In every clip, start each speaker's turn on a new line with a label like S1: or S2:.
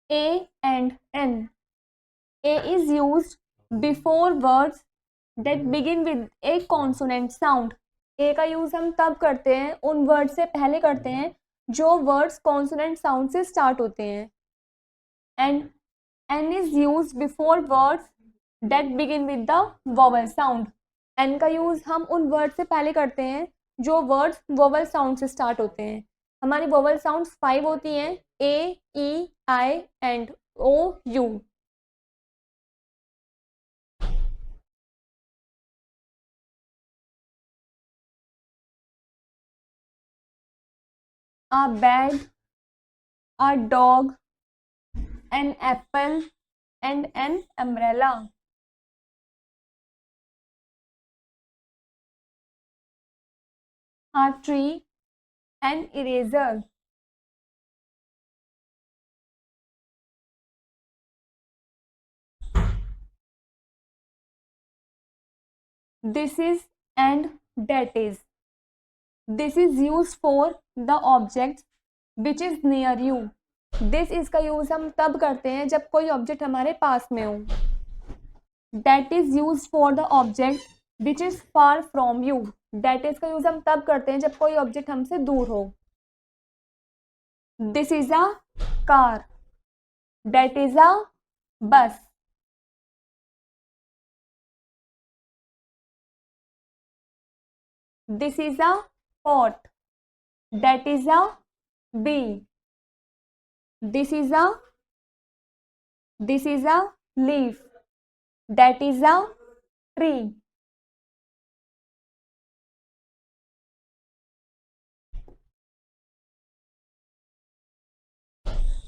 S1: A and N. A is used before words that begin with a consonant sound. A का use हम तब करते हैं, उन वर्ड से पहले करते हैं जो वर्ड्स कॉन्सोनेंट साउंड से स्टार्ट होते हैं. And N is used before words that begin with the vowel sound. N का यूज हम उन वर्ड से पहले करते हैं जो वर्ड्स वोवल साउंड से स्टार्ट होते हैं. हमारी वोवल साउंड्स 5 होती हैं, A, E, I and O, U. A bag, a dog, an apple and an umbrella. A tree, an eraser. This is and that is. This is used for the object which is near you. This is का use हम तब करते हैं जब कोई object हमारे पास में हो. That is used for the object which is far from you. That is का यूज हम तब करते हैं जब कोई ऑब्जेक्ट हमसे दूर हो. This is a car. That is a bus. This is a pot. That is a bee. This is a leaf. That is a tree.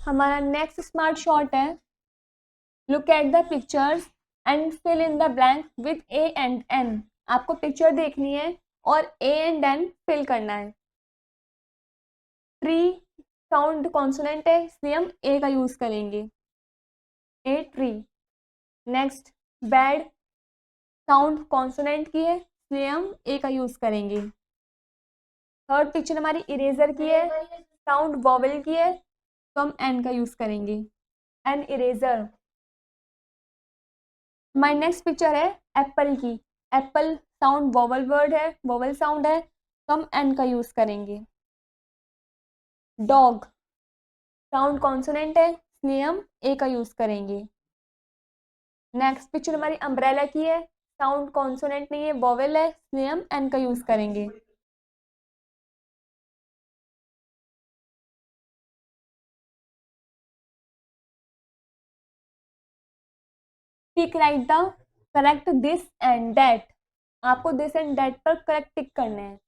S1: हमारा नेक्स्ट स्मार्ट शॉट है. Look at the pictures and fill in the blank with A and N. आपको picture देखनी है और A and N fill करना है. Tree sound consonant है, इसलिए हम A का यूज करेंगे. A tree. Next bad sound consonant की है, इसलिए हम A का यूज करेंगे. थर्ड पिक्चर हमारी इरेजर की है, साउंड वॉवेल की है, तो हम N का यूज करेंगे. An eraser. My next picture है एप्पल की. एप्पल साउंड वॉवल वर्ड है, वॉवल साउंड है, तो हम N का यूज करेंगे. डॉग साउंड कॉन्सोनेंट है, इसलिए हम A का यूज करेंगे. नेक्स्ट पिक्चर हमारी अम्ब्रेला की है, साउंड कॉन्सोनेंट नहीं है, वॉवेल है, इसलिए हम N का यूज करेंगे. टिक right the correct this and that. आपको दिस एंड दैट पर करेक्ट टिक करने हैं.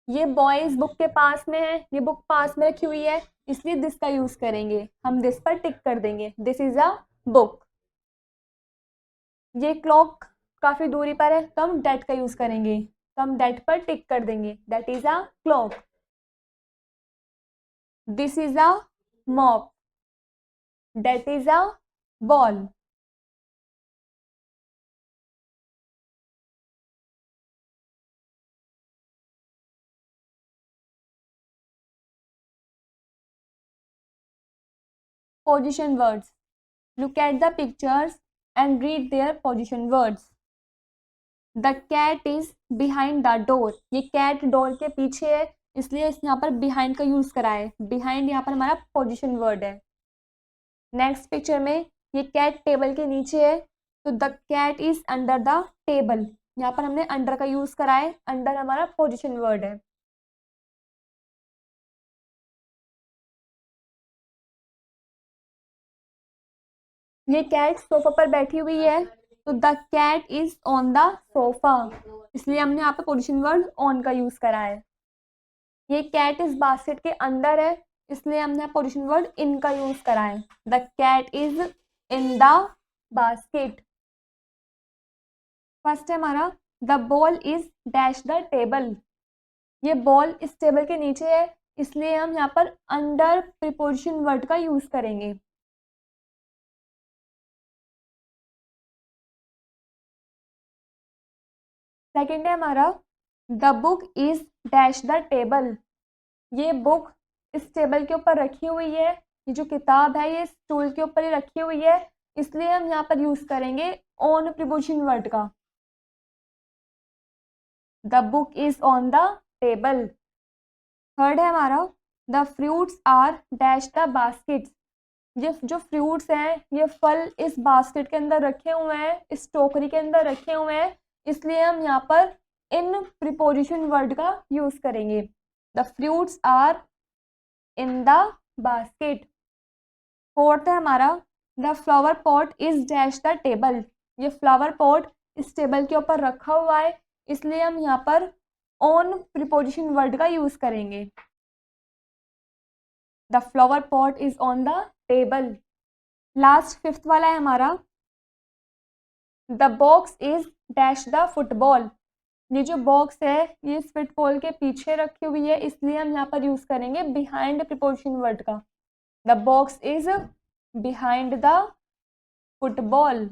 S1: ये बॉय इस बुक के पास में है, ये बुक पास में रखी हुई है, इसलिए दिस का यूज करेंगे. हम दिस पर टिक कर देंगे, दिस इज अ बुक. ये क्लॉक काफी दूरी पर है, तो हम दैट का यूज करेंगे, तो हम दैट पर टिक कर देंगे, that is a clock. This is a mop. That is a ball. Position words. Look at the pictures and read their position words. The cat is behind the door. ये cat door के पीछे है, इसलिए इस यहाँ पर behind का use करा है. behind यहाँ पर हमारा position word है. नेक्स्ट पिक्चर में ये cat टेबल के नीचे है, तो the cat is under the table. यहाँ पर हमने under का यूज करा है, under हमारा position word है. ये कैट सोफा पर बैठी हुई है, तो the cat is on the sofa, इसलिए हमने यहाँ पे पोजीशन वर्ड ऑन का यूज करा है. ये कैट इस बास्केट के अंदर है, इसलिए हमने पोजीशन वर्ड इन का यूज करा है. The cat is in the basket. First है हमारा the ball is dash the table. ये बॉल इस टेबल के नीचे है, इसलिए हम यहाँ पर अंडर प्रीपोजिशन वर्ड का यूज करेंगे. सेकेंड है हमारा the book is dash the table. ये बुक इस टेबल के ऊपर रखी हुई है, ये जो किताब है ये स्टूल के ऊपर ही रखी हुई है, इसलिए हम यहाँ पर यूज करेंगे ऑन प्रीपोजिशन वर्ड का। The book is on the table. Third है हमारा the fruits are dash the basket. ये जो फ्रूट्स हैं ये फल इस बास्केट के अंदर रखे हुए हैं, इस टोकरी के अंदर रखे हुए हैं, इसलिए हम यहाँ पर इन प्रीपोजिशन वर्ड का यूज करेंगे। The fruits are in the basket. Fourth है हमारा the flower pot is dash the table. ये फ्लावर पॉट इस टेबल के ऊपर रखा हुआ है, इसलिए हम यहाँ पर ऑन प्रीपोजिशन वर्ड का यूज करेंगे। The flower pot is on the table. Last fifth वाला है हमारा the box is dash the football. ये जो बॉक्स है ये इस फुटबॉल के पीछे रखी हुई है, इसलिए हम यहाँ पर यूज करेंगे बिहाइंड प्रीपोजिशन वर्ड का। The box is behind the football.